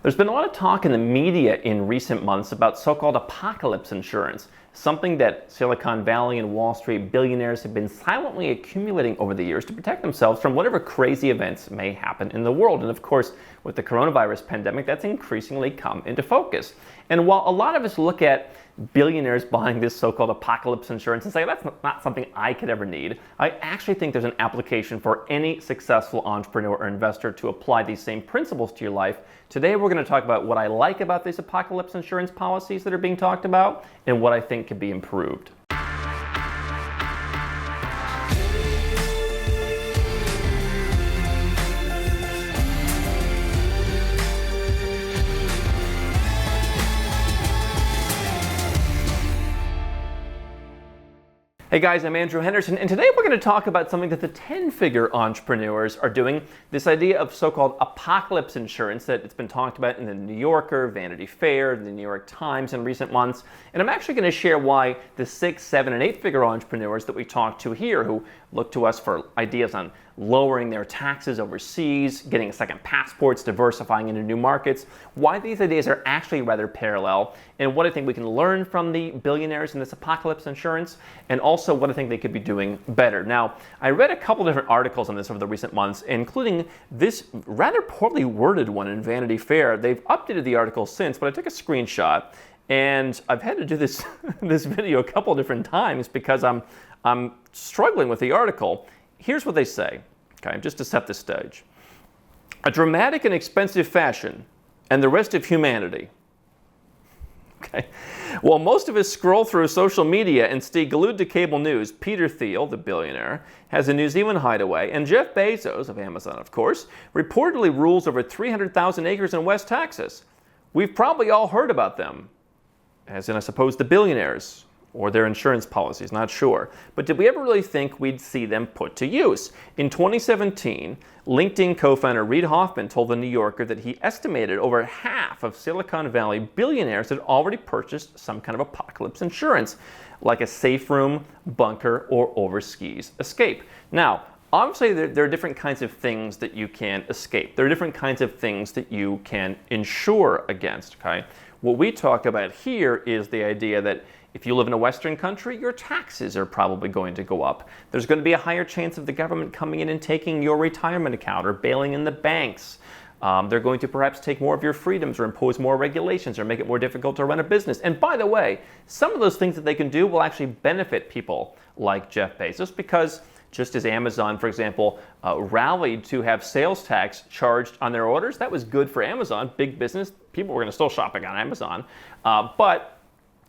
There's been a lot of talk in the media in recent months about so-called apocalypse insurance, something that Silicon Valley and Wall Street billionaires have been silently accumulating over the years to protect themselves from whatever crazy events may happen in the world. And of course, with the coronavirus pandemic, that's increasingly come into focus. And while a lot of us look at billionaires buying this so-called apocalypse insurance and say, that's not something I could ever need, I actually think there's an application for any successful entrepreneur or investor to apply these same principles to your life. Today, we're going to talk about what I like about these apocalypse insurance policies that are being talked about and what I think could be improved. Hey guys, I'm Andrew Henderson, and today we're going to talk about something that the 10-figure entrepreneurs are doing, this idea of so-called apocalypse insurance that it's been talked about in the New Yorker, Vanity Fair, the New York Times in recent months. And I'm actually going to share why the 6, 7, and 8-figure entrepreneurs that we talk to here who look to us for ideas on lowering their taxes overseas, getting second passports, diversifying into new markets, why these ideas are actually rather parallel, and what I think we can learn from the billionaires in this apocalypse insurance, and also what I think they could be doing better. Now, I read a couple different articles on this over the recent months, including this rather poorly worded one in Vanity Fair. They've updated the article since, but I took a screenshot, and I've had to do this this video a couple different times because I'm struggling with the article. Here's what they say, okay, just to set the stage. A dramatic and expensive fashion and the rest of humanity. Okay. While most of us scroll through social media and stay glued to cable news, Peter Thiel, the billionaire, has a New Zealand hideaway, and Jeff Bezos, of Amazon of course, reportedly rules over 300,000 acres in West Texas. We've probably all heard about them, as in I suppose the billionaires, or their insurance policies, not sure. But did we ever really think we'd see them put to use? In 2017, LinkedIn co-founder Reid Hoffman told The New Yorker that he estimated over half of Silicon Valley billionaires had already purchased some kind of apocalypse insurance, like a safe room, bunker, or overseas escape. Now, obviously there are different kinds of things that you can escape. There are different kinds of things that you can insure against, okay? What we talk about here is the idea that if you live in a Western country, your taxes are probably going to go up. There's going to be a higher chance of the government coming in and taking your retirement account or bailing in the banks. They're going to perhaps take more of your freedoms or impose more regulations or make it more difficult to run a business. And by the way, some of those things that they can do will actually benefit people like Jeff Bezos because just as Amazon, for example, rallied to have sales tax charged on their orders, that was good for Amazon, big business. People were going to still shopping on Amazon. But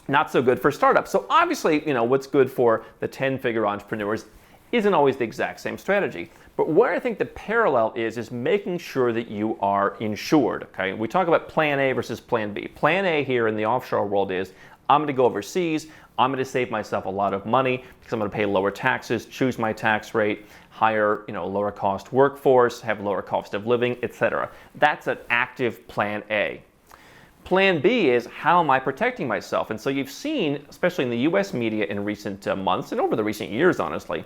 not so good for startups. So obviously, what's good for the 10-figure entrepreneurs isn't always the exact same strategy. But where I think the parallel is making sure that you are insured, okay? We talk about plan A versus plan B. Plan A here in the offshore world is, I'm gonna go overseas, I'm gonna save myself a lot of money because I'm gonna pay lower taxes, choose my tax rate, hire, lower cost workforce, have lower cost of living, etc. That's an active plan A. Plan B is, how am I protecting myself? And so you've seen, especially in the US media in recent months and over the recent years, honestly,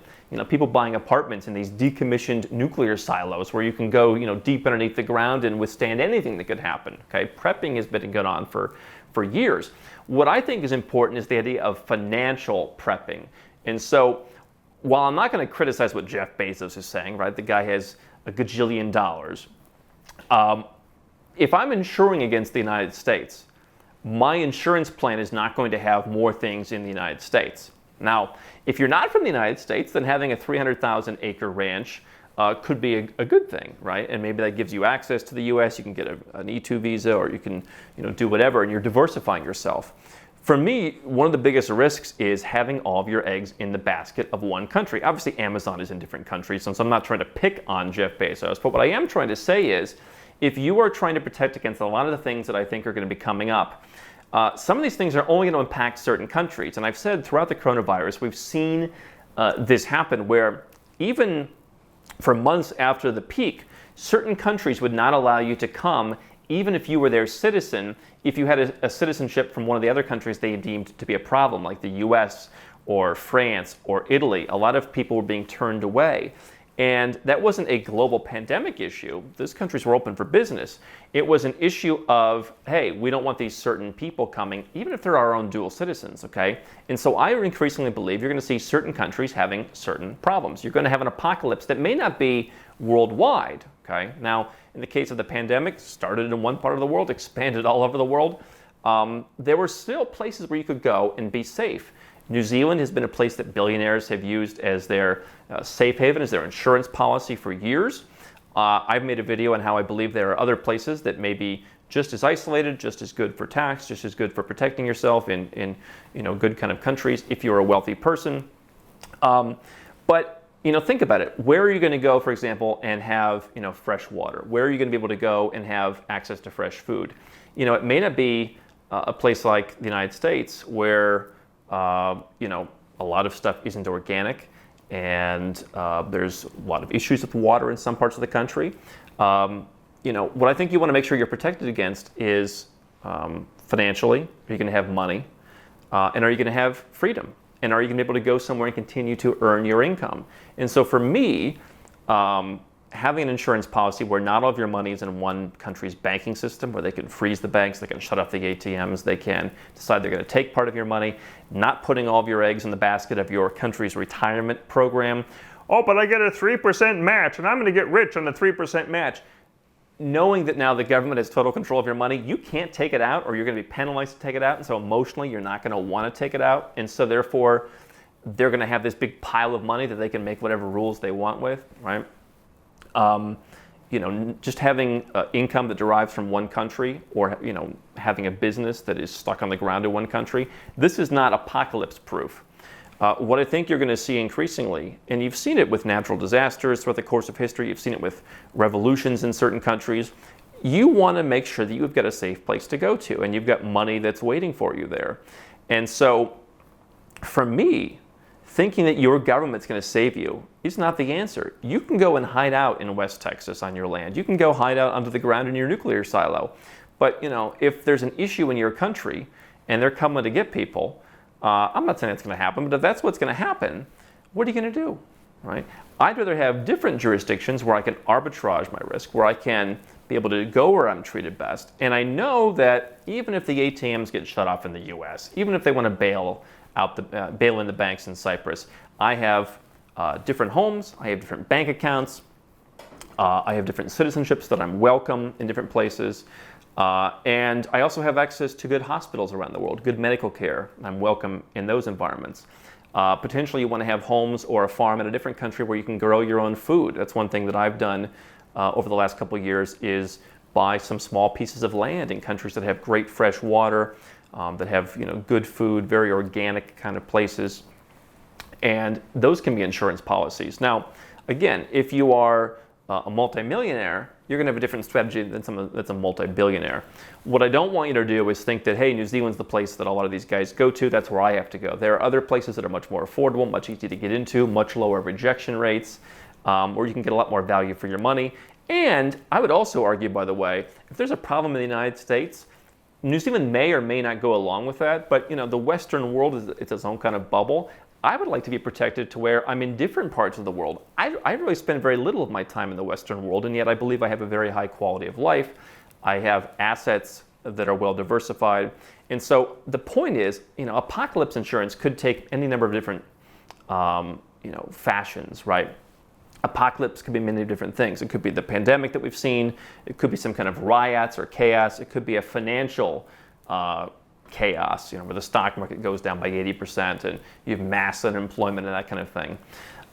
people buying apartments in these decommissioned nuclear silos where you can go, deep underneath the ground and withstand anything that could happen. Okay, prepping has been going on for years. What I think is important is the idea of financial prepping. And so while I'm not going to criticize what Jeff Bezos is saying, right? The guy has a gajillion dollars. If I'm insuring against the United States, my insurance plan is not going to have more things in the United States. Now, if you're not from the United States, then having a 300,000 acre ranch could be a good thing, right? And maybe that gives you access to the US, you can get an E2 visa, or you can do whatever, and you're diversifying yourself. For me, one of the biggest risks is having all of your eggs in the basket of one country. Obviously, Amazon is in different countries, so I'm not trying to pick on Jeff Bezos, but what I am trying to say is, if you are trying to protect against a lot of the things that I think are going to be coming up, some of these things are only going to impact certain countries. And I've said throughout the coronavirus, we've seen this happen where even for months after the peak, certain countries would not allow you to come even if you were their citizen, if you had a citizenship from one of the other countries they deemed to be a problem, like the US or France or Italy. A lot of people were being turned away. And that wasn't a global pandemic issue. Those countries were open for business. It was an issue of, hey, we don't want these certain people coming, even if they're our own dual citizens, okay? And so I increasingly believe you're going to see certain countries having certain problems. You're going to have an apocalypse that may not be worldwide, okay? Now, in the case of the pandemic, started in one part of the world, expanded all over the world. There were still places where you could go and be safe. New Zealand has been a place that billionaires have used as their safe haven, as their insurance policy for years. I've made a video on how I believe there are other places that may be just as isolated, just as good for tax, just as good for protecting yourself in good kind of countries if you're a wealthy person. But think about it. Where are you going to go, for example, and have fresh water? Where are you going to be able to go and have access to fresh food? It may not be a place like the United States where a lot of stuff isn't organic, and there's a lot of issues with water in some parts of the country. What I think you want to make sure you're protected against is financially, are you going to have money? And are you going to have freedom? And are you going to be able to go somewhere and continue to earn your income? And so for me, having an insurance policy where not all of your money is in one country's banking system, where they can freeze the banks, they can shut off the ATMs, they can decide they're going to take part of your money, not putting all of your eggs in the basket of your country's retirement program. Oh, but I get a 3% match, and I'm going to get rich on the 3% match. Knowing that now the government has total control of your money, you can't take it out, or you're going to be penalized to take it out, and so emotionally you're not going to want to take it out, and so therefore they're going to have this big pile of money that they can make whatever rules they want with, right? Just having income that derives from one country, or having a business that is stuck on the ground in one country, this is not apocalypse proof. What I think you're going to see increasingly, and you've seen it with natural disasters throughout the course of history, you've seen it with revolutions in certain countries, you want to make sure that you've got a safe place to go to, and you've got money that's waiting for you there. And so, for me, thinking that your government's going to save you is not the answer. You can go and hide out in West Texas on your land. You can go hide out under the ground in your nuclear silo. But if there's an issue in your country and they're coming to get people, I'm not saying it's going to happen, but if that's what's going to happen, what are you going to do, right? I'd rather have different jurisdictions where I can arbitrage my risk, where I can be able to go where I'm treated best. And I know that even if the ATMs get shut off in the US, even if they want to bail in the banks in Cyprus, I have different homes, I have different bank accounts, I have different citizenships that I'm welcome in different places, and I also have access to good hospitals around the world, good medical care. I'm welcome in those environments. Potentially you want to have homes or a farm in a different country where you can grow your own food. That's one thing that I've done over the last couple of years, is buy some small pieces of land in countries that have great fresh water, that have good food, very organic kind of places, and those can be insurance policies. Now, again, if you are a multimillionaire, you're going to have a different strategy than someone that's a multi-billionaire. What I don't want you to do is think that, hey, New Zealand's the place that a lot of these guys go to, that's where I have to go. There are other places that are much more affordable, much easier to get into, much lower rejection rates, where you can get a lot more value for your money. And I would also argue, by the way, if there's a problem in the United States, New Zealand may or may not go along with that, but the Western world is its own kind of bubble. I would like to be protected to where I'm in different parts of the world. I really spend very little of my time in the Western world, and yet I believe I have a very high quality of life. I have assets that are well diversified. And so the point is, apocalypse insurance could take any number of different fashions, right? Apocalypse could be many different things. It could be the pandemic that we've seen. It could be some kind of riots or chaos. It could be a financial chaos, where the stock market goes down by 80% and you have mass unemployment and that kind of thing.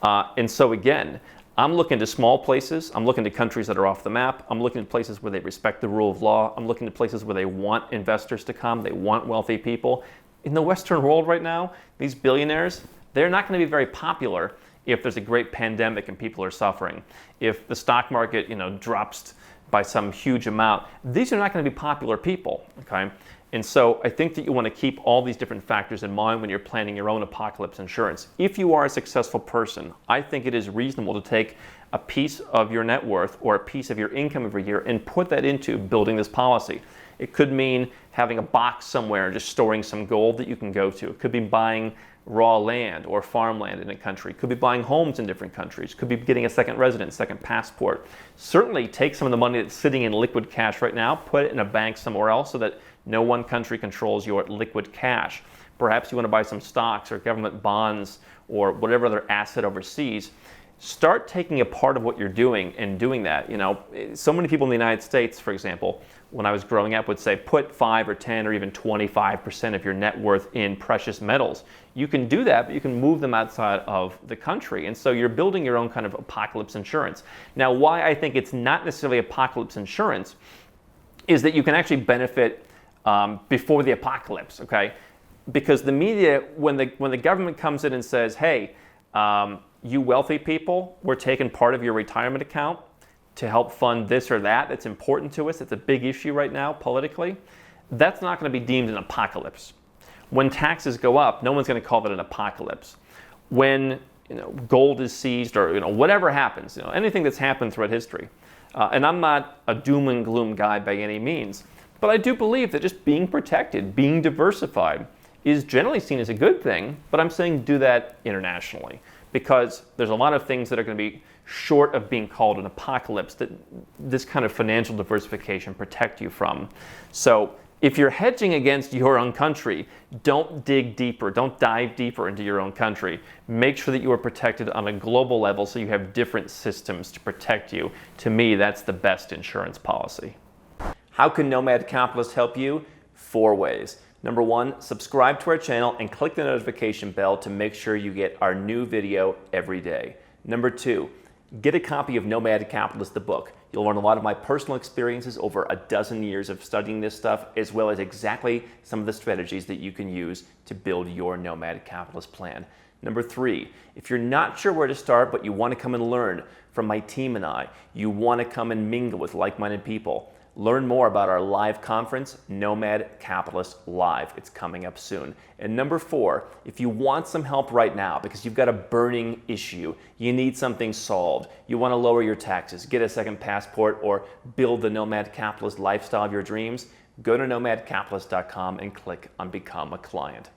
And so again, I'm looking to small places. I'm looking to countries that are off the map. I'm looking at places where they respect the rule of law. I'm looking at places where they want investors to come. They want wealthy people. In the Western world right now, these billionaires, they're not going to be very popular if there's a great pandemic and people are suffering. If the stock market, drops by some huge amount, these are not going to be popular people, okay? And so I think that you want to keep all these different factors in mind when you're planning your own apocalypse insurance. If you are a successful person, I think it is reasonable to take a piece of your net worth or a piece of your income every year and put that into building this policy. It could mean having a box somewhere and just storing some gold that you can go to. It could be buying raw land or farmland in a country, could be buying homes in different countries, could be getting a second residence, second passport. Certainly take some of the money that's sitting in liquid cash right now, put it in a bank somewhere else so that no one country controls your liquid cash. Perhaps you want to buy some stocks or government bonds or whatever other asset overseas. Start taking a part of what you're doing and doing that. You know, so many people in the United States, for example, when I was growing up would say put 5 or 10 or even 25% of your net worth in precious metals. You can do that, but you can move them outside of the country. And so you're building your own kind of apocalypse insurance. Now, why I think it's not necessarily apocalypse insurance is that you can actually benefit before the apocalypse, okay? Because the media, when the government comes in and says, hey, you wealthy people, we're taking part of your retirement account to help fund this or that that's important to us, it's a big issue right now politically, that's not going to be deemed an apocalypse. When taxes go up, no one's going to call it an apocalypse. When gold is seized or whatever happens, anything that's happened throughout history. And I'm not a doom and gloom guy by any means, but I do believe that just being protected, being diversified, is generally seen as a good thing, but I'm saying do that internationally because there's a lot of things that are going to be short of being called an apocalypse that this kind of financial diversification protect you from. So if you're hedging against your own country, don't dig deeper, don't dive deeper into your own country. Make sure that you are protected on a global level so you have different systems to protect you. To me, that's the best insurance policy. How can Nomad Capitalist help you? 4 ways. Number 1, subscribe to our channel and click the notification bell to make sure you get our new video every day. Number 2, get a copy of Nomad Capitalist, the book. You'll learn a lot of my personal experiences over a dozen years of studying this stuff, as well as exactly some of the strategies that you can use to build your Nomad Capitalist plan. Number 3, if you're not sure where to start, but you want to come and learn from my team and I, you want to come and mingle with like-minded people, learn more about our live conference, Nomad Capitalist Live. It's coming up soon. And number 4, if you want some help right now because you've got a burning issue, you need something solved, you want to lower your taxes, get a second passport, or build the Nomad Capitalist lifestyle of your dreams, go to nomadcapitalist.com and click on Become a Client.